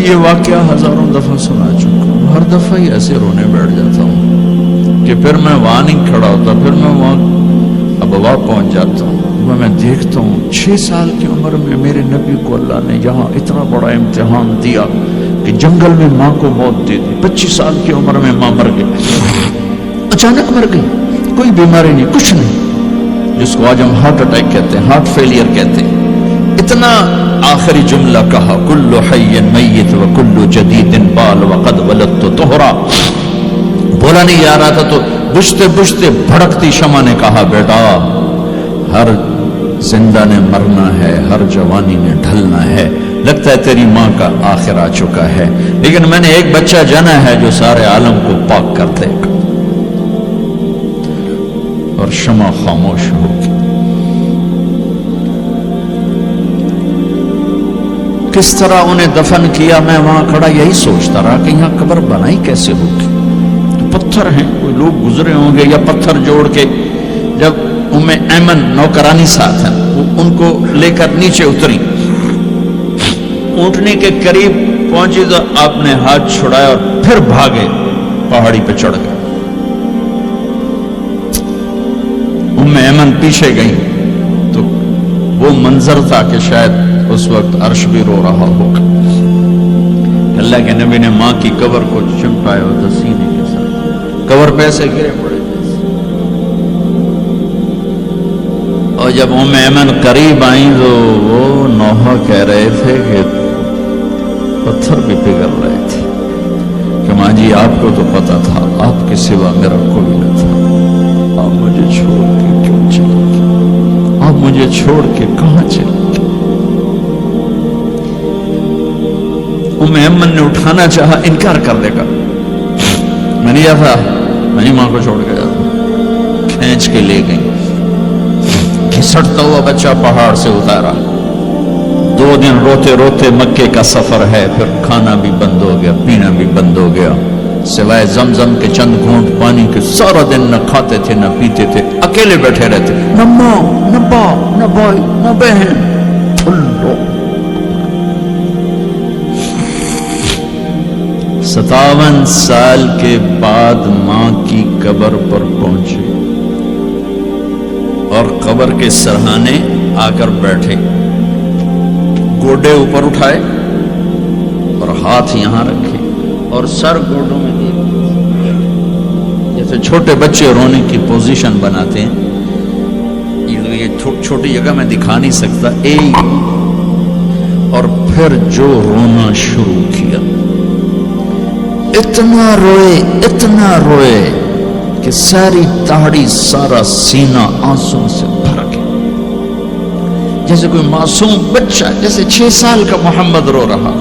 میں یہ واقعہ ہزاروں دفعہ سنا چکا ہوں، ہر دفعہ ہی ایسے رونے بیٹھ جاتا ہوں کہ پھر میں وہاں نہیں کھڑا ہوتا، پھر میں وہاں ابوا پہنچ جاتا ہوں۔ میں دیکھتا ہوں 6 سال کی عمر میں میرے نبی کو اللہ نے یہاں اتنا بڑا امتحان دیا کہ جنگل میں ماں کو موت دے دی۔ 25 سال کی عمر میں ماں مر گئی، اچانک مر گئی، کوئی بیماری نہیں، کچھ نہیں، جس کو آج ہم ہارٹ اٹیک کہتے ہیں، ہارٹ فیلئر کہتے ہیں۔ اتنا آخری جملہ کہا، کل حی میت و کل جدید بال وقد ولدت طہرا۔ بولا نہیں جا رہا تھا تو بجھتے بجھتے بھڑکتی شمع نے کہا، بیٹا ہر زندہ نے مرنا ہے، ہر جوانی نے ڈھلنا ہے، لگتا ہے تیری ماں کا آخر آ چکا ہے، لیکن میں نے ایک بچہ جانا ہے جو سارے عالم کو پاک کر دے گا۔ اور شمع خاموش ہوگی۔ کس طرح انہیں دفن کیا، میں وہاں کھڑا یہی سوچتا رہا کہ یہاں قبر بنائی کیسے ہوگی۔ تو پتھر ہیں، کوئی لوگ گزرے ہوں گے یا پتھر جوڑ کے، جب ایمن نوکرانی ساتھ ہیں، وہ ان کو لے کر نیچے اتری، اونٹنی کے قریب پہنچی تو آپ نے ہاتھ چھڑایا اور پھر بھاگے، پہاڑی پہ چڑھ گئے۔ ایمن پیچھے گئی تو وہ منظر تھا کہ شاید اس وقت عرش بھی رو رہا ہوگا۔ اللہ کے نبی نے ماں کی قبر کو چمٹایا ہوتا سینے کے ساتھ، قبر پہ ایسے گرے پڑے جیسے۔ اور جب ایمن قریب آئیں تو وہ نوحہ کہہ رہے تھے کہ پتھر بھی پگھل رہے تھے کہ ماں جی آپ کو تو پتا تھا آپ کے سوا میرا کوئی نہ تھا، آپ مجھے چھوڑ کے کیوں چلے گئے، آپ مجھے چھوڑ کے کہاں چلے گئے۔ ایمن نے اٹھانا چاہا، انکار کر دے گا، میں نہیں جاتا، میں نہیں ماں کو چھوڑ کے جاتا۔ کھینچ کے لے گئی، گھسٹتا ہوا بچہ پہاڑ سے اتارا۔ 2 دن روتے روتے مکے کا سفر ہے، پھر کھانا بھی بند ہو گیا، پینا بھی بند ہو گیا، سوائے زمزم کے چند گھونٹ پانی کے سارا دن نہ کھاتے تھے نہ پیتے تھے، اکیلے بیٹھے رہتے، نہ ماں نہ باپ نہ بھائی نہ بہن۔ 57 سال کے بعد ماں کی قبر پر پہنچے اور قبر کے سرہانے آ کر بیٹھے، گوڈے اوپر اٹھائے اور ہاتھ یہاں رکھے اور سر گوڈوں میں دے، جیسے چھوٹے بچے رونے کی پوزیشن بناتے ہیں۔ یہ چھوٹی جگہ میں دکھا نہیں سکتا، اور پھر جو رونا شروع کیا، اتنا روئے کہ ساری داڑھی سارا سینہ آنسوں سے بھر گیا، جیسے کوئی معصوم بچہ، جیسے 6 سال کا محمد رو رہا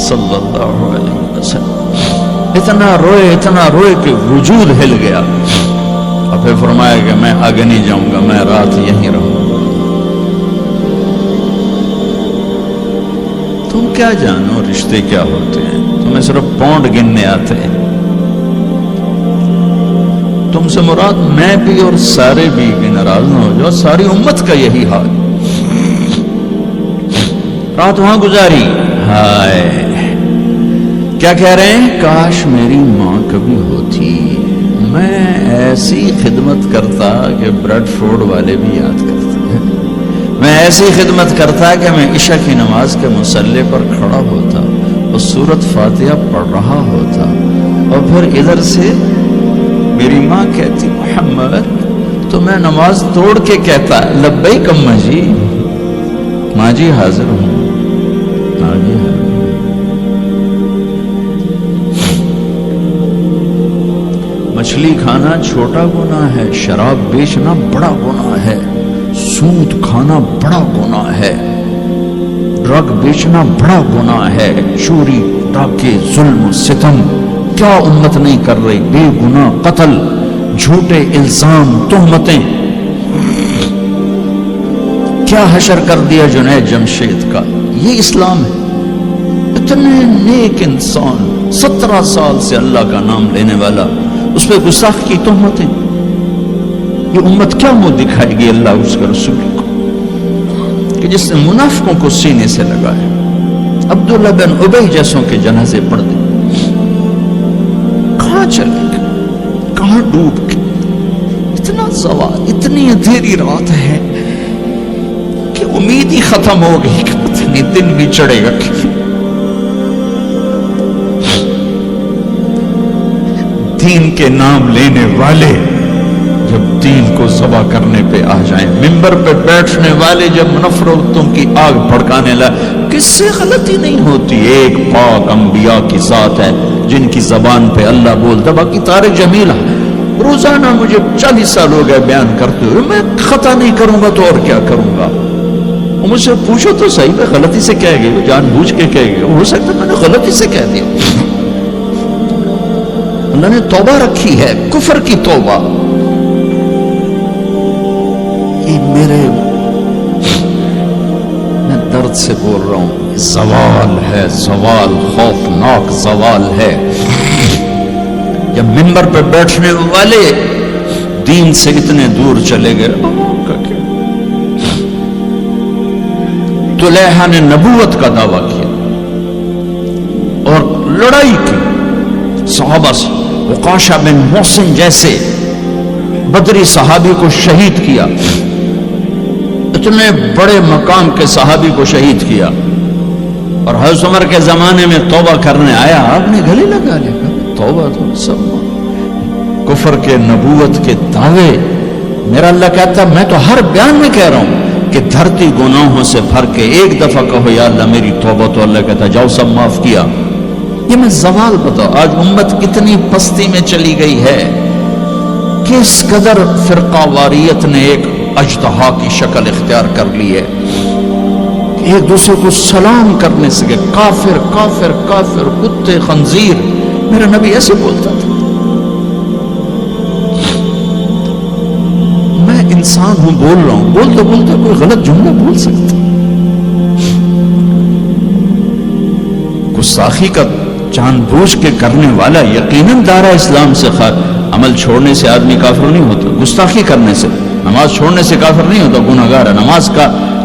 صلی اللہ علیہ وسلم۔ اتنا روئے کہ وجود ہل گیا، اور پھر فرمایا کہ میں آگے نہیں جاؤں گا، میں رات یہیں رہوں گا۔ تم کیا جانو رشتے کیا ہوتے ہیں، تمہیں صرف پونڈ گننے آتے ہیں۔ تم سے مراد میں بھی اور سارے بھی، کہ ناراض نہ ہو جاؤ، ساری امت کا یہی حال۔ رات وہاں گزاری، ہائے کیا کہہ رہے ہیں، کاش میری ماں کبھی ہوتی، میں ایسی خدمت کرتا کہ بریڈ فورڈ والے بھی یاد کرتے ہیں، میں ایسی خدمت کرتا کہ میں عشاء کی نماز کے مصلی پر کھڑا ہوتا اور سورۃ فاتحہ پڑھ رہا ہوتا، اور پھر ادھر سے میری ماں کہتی محمد، تو میں نماز توڑ کے کہتا لبیک اماں جی، ماں جی حاضر ہوں، ماں جی حاضر۔ مچھلی کھانا چھوٹا گناہ ہے، شراب بیچنا بڑا گناہ ہے، سود کھانا بڑا گناہ ہے، ڈرگ بیچنا بڑا گناہ ہے، چوری ڈاکے ظلم ستم کیا امت نہیں کر رہی، بے گناہ قتل، جھوٹے الزام تہمتیں، کیا حشر کر دیا جنید جمشید کا۔ یہ اسلام ہے۔ اتنے نیک انسان، 17 سال سے اللہ کا نام لینے والا، اس پہ گستاخ کی تہمتیں، یہ امت کیا منہ دکھائے گی اللہ اس کے رسول کو، کہ جس نے منافقوں کو سینے سے لگایا، عبداللہ بن ابی جیسوں کے جنازے پڑھ دیں. کہاں چلے گئے, کہاں ڈوب کے. اتنا زوال, اتنی اندھیری رات ہے کہ امید ہی ختم ہو گئی کہ پتہ نہیں دن بھی چڑھے گا. دین کے نام لینے والے جب دین کو ذبح کرنے پہ آ جائیں, ممبر پہ بیٹھنے والے جب نفرتوں کی آگ بھڑکانے لائے, کس سے غلطی نہیں ہوتی. ایک پاک انبیاء کی ذات ہے جن کی زبان پہ اللہ بولتا. باقی طارق جمیل روزانہ مجھے 40 سال ہو گئے بیان کرتے ہوئے, میں خطا نہیں کروں گا تو اور کیا کروں گا. مجھ سے پوچھو تو صحیح, میں غلطی سے کہہ گئی, جان بوجھ کے کہہ گئی, ہو سکتا میں نے غلطی سے کہہ دیا. اللہ نے توبہ رکھی ہے, کفر کی توبہ. یہ میں درد سے بول رہا ہوں, زوال ہے, زوال خوفناک زوال ہے. جب منبر پہ بیٹھنے والے دین سے اتنے دور چلے گئے. طلحہ نے نبوت کا دعویٰ کیا اور لڑائی کی صحابہ سے. وقاشہ بن محسن جیسے بدری صحابی کو شہید کیا, اتنے بڑے مقام کے صحابی کو شہید کیا. اور حضرت عمر کے زمانے میں توبہ کرنے آیا, آپ نے گلے لگا لیا, توبہ تو سب کفر کے نبوت کے دعوے. میرا اللہ کہتا ہے, میں تو ہر بیان میں کہہ رہا ہوں کہ دھرتی گناہوں سے بھر کے ایک دفعہ کہو یا اللہ میری توبہ, تو اللہ کہتا ہے جاؤ سب معاف کیا. یہ میں زوال بتاؤ. آج امت کتنی پستی میں چلی گئی ہے, کس قدر فرقہ واریت نے ایک اجتہا کی شکل اختیار کر لی ہے. ایک دوسرے کو سلام کرنے سے کافر کافر کافر, کتے خنزیر. میرا نبی ایسے بولتا تھا. میں انسان ہوں, بول رہا ہوں, بولتے بولتے کوئی غلط جملہ بول سکتا. گستاخی کا جان بوجھ کے کرنے والا یقیناً دارہ اسلام سے عمل چھوڑنے سے آدمی کافر نہیں ہوتا. گستاخی کرنے سے, نماز چھوڑنے سے کافر نہیں ہوتا, گناہگار ہے. نماز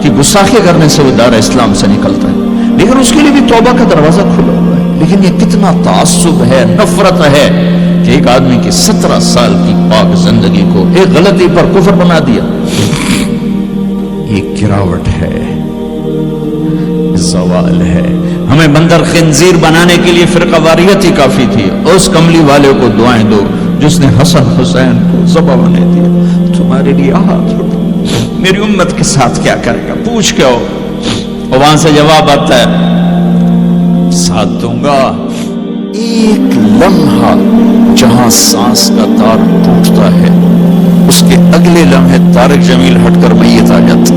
کی گستاخی کرنے سے وہ دارہ اسلام سے نکلتا ہے, لیکن اس کے لیے بھی توبہ کا دروازہ کھلا ہوا ہے. لیکن یہ کتنا تعصب ہے, نفرت ہے کہ ایک آدمی کی 17 سال کی پاک زندگی کو ایک غلطی پر کفر بنا دیا. یہ گراوٹ ہے, زوال ہے. ہمیں بندر خنزیر بنانے کے لیے فرقہ واریت ہی کافی تھی. اس کملی والے کو دعائیں دو جس نے حسن حسین کو ذبح بنا دیا. تمہارے لیے میری امت کے ساتھ کیا کرے گا, پوچھ کے ہو. اور وہاں سے جواب آتا ہے ساتھ دوں گا. ایک لمحہ جہاں سانس کا تار ٹوٹتا ہے, اس کے اگلے لمحے طارق جمیل ہٹ کر میت آ جاتا,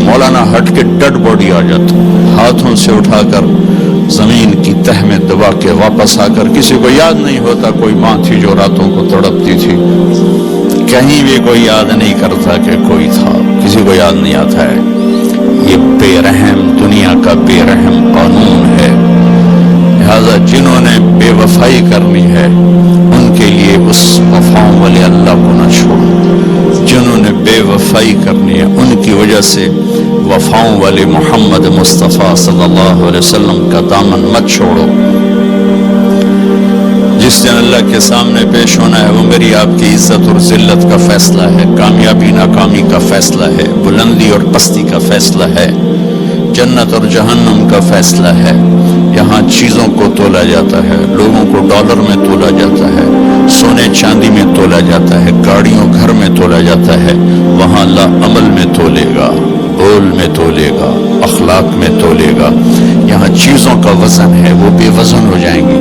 مولانا ہٹ کے ڈیڈ باڈی آ جاتا, ہاتھوں سے اٹھا کر زمین کی تہ میں دبا کے واپس آ کر. کسی کو یاد نہیں ہوتا کوئی ماں تھی جو راتوں کو تڑپتی تھی, کہیں بھی کوئی یاد نہیں کرتا کہ کوئی تھا, کسی کو یاد نہیں آتا ہے. یہ بے رحم دنیا کا بے رحم قانون ہے. لہذا جنہوں نے بے وفائی کرنی ہے ان کے لیے اس وفاؤں والے اللہ کو نہ چھوڑو. جنہوں نے بے وفائی کرنی ہے ان کی وجہ سے وفاؤں والے محمد مصطفیٰ صلی اللہ علیہ وسلم کا دامن مت چھوڑو. جس دن اللہ کے سامنے پیش ہونا ہے وہ میری آپ کی عزت اور ذلت کا فیصلہ ہے, کامیابی ناکامی کا فیصلہ ہے, بلندی اور پستی کا فیصلہ ہے, جنت اور جہنم کا فیصلہ ہے. یہاں چیزوں کو تولا جاتا ہے, لوگوں کو ڈالر میں تولا جاتا ہے, سونے چاندی میں تولا جاتا ہے, گاڑیوں گھر میں تولا جاتا ہے. وہاں اللہ عمل میں تولے گا, بول میں تولے گا, اخلاق میں تولے گا. یہاں چیزوں کا وزن ہے, وہ بے وزن ہو جائیں گی.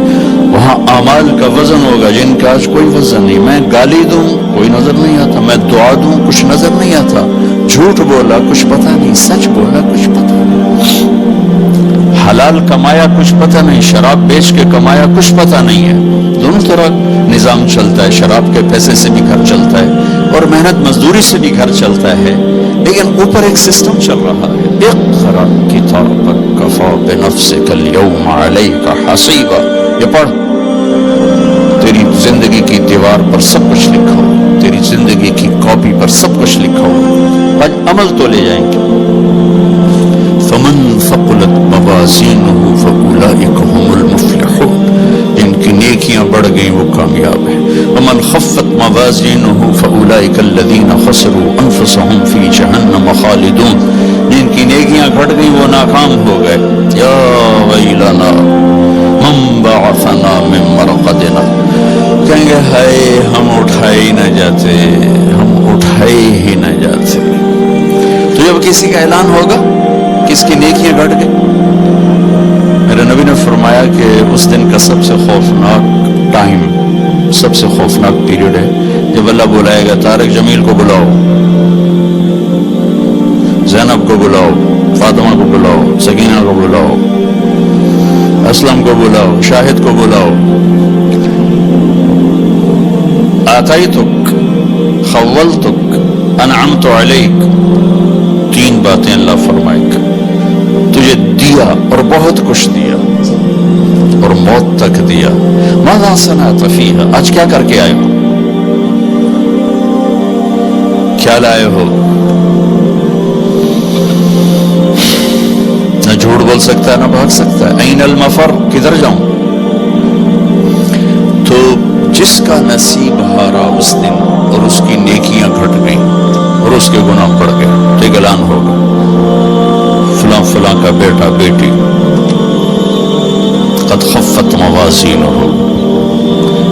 وہاں اعمال کا وزن ہوگا جن کا آج کوئی وزن نہیں. میں گالی دوں کوئی نظر نہیں آتا, میں دعا دوں کچھ نظر نہیں آتا, جھوٹ بولا کچھ پتہ نہیں, سچ بولا کچھ پتہ نہیں, حلال کمایا کچھ پتہ نہیں, شراب بیچ کے کمایا کچھ پتہ نہیں ہے. دونوں طرح نظام چلتا ہے, شراب کے پیسے سے بھی گھر چلتا ہے اور محنت مزدوری سے بھی گھر چلتا ہے, لیکن اوپر ایک سسٹم چل رہا ہے. اقرأ کتابک کفی بنفسک اليوم علیک حسیبا. یہ پڑھ, تیری زندگی کی دیوار پر سب کچھ لکھا ہو, تیری زندگی کی کاپی پر سب کچھ لکھا ہو. آج عمل تو لے جائیں گے. فمن ثقلت موازینہ فاولئک هم المفلحون، جن کی نیکیاں بڑھ گئیں وہ کامیاب ہیں۔ ومن خفت موازینہ فاولئک الذین خسروا انفسهم فی جہنم خالدون، جن کی نیکیاں گھٹ گئیں وہ ناکام ہو گئے۔ یا ویلنا من بعثنا من مرقدنا، کہیں گے ہائے ہم اٹھائے ہی نہ جاتے، ہم اٹھائے ہی نہ جاتے۔ تو جب کسی کا اعلان ہوگا کس کی نیکیاں گھٹ گئی، میرے نبی نے فرمایا کہ اس دن کا سب سے خوفناک ٹائم، سب سے خوفناک پیریڈ ہے جب اللہ بلائے گا طارق جمیل کو بلاؤ، زینب کو بلاؤ، فاطمہ کو بلاؤ، سکینہ کو بلاؤ، اسلم کو بلاؤ، شاہد کو بلاؤ، آتیتک خولتک انعمت علیک، تین باتیں اللہ فرمائے گا، تجھے دیا اور بہت کچھ دیا اور موت تک دیا۔ ماذا صنعت فیہا، آج کیا کر کے آئے ہو، کیا لائے ہو؟ نہ جھوٹ بول سکتا ہے نہ بھاگ سکتا ہے۔ این المفر، کدھر جاؤں؟ تو جس کا نصیب ہارا اس دن اور اس کی نیکیاں گھٹ گئیں اور اس کے گناہ بڑھ گئے تو ایک اعلان ہوگا، فلاں فلاں کا بیٹا بیٹی قد خفت موازینہ،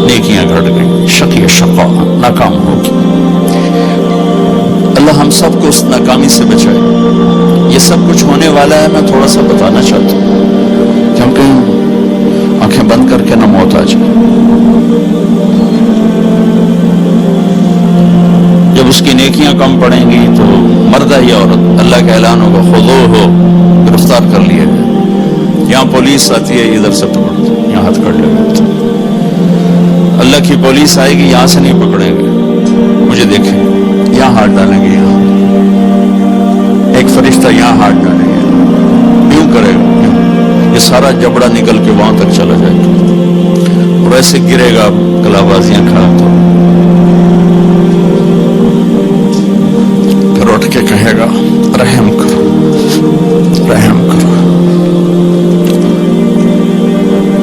نیکیاں گھٹ گئیں، شقی شقا، ناکام ہوگی۔ اللہ ہم سب کو اس ناکامی سے بچائے۔ یہ سب کچھ ہونے والا ہے، میں تھوڑا سا بتانا چاہتا ہوں کہ ہم کہیں آنکھیں بند کر کے نہ موت آ جائے۔ جب اس کی نیکیاں کم پڑیں گی تو مرد ہے یا عورت، اللہ کا اعلان ہوگا خذوہ، گرفتار کر لیا گیا۔ یہاں پولیس آتی ہے، ادھر سے پکڑتے، یہاں ہاتھ کر لے گا۔ اللہ کی پولیس آئے گی، یہاں سے نہیں پکڑیں گے، مجھے دیکھیں، یہاں ہاتھ ڈالیں گے، یہاں ایک فرشتہ یہاں ہاتھ ڈالیں گے، یوں کرے گا، یہ سارا جبڑا نکل کے وہاں تک چلا جائے گا اور ایسے گرے گا کلا بازیاں کھا تو پھر اٹھ کے کہے گا رحم کرو، رحم کرو۔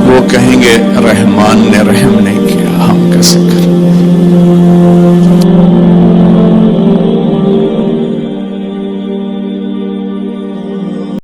وہ کہیں گے رحمان نے رحم نہیں کیا، ہم کیسے کریں؟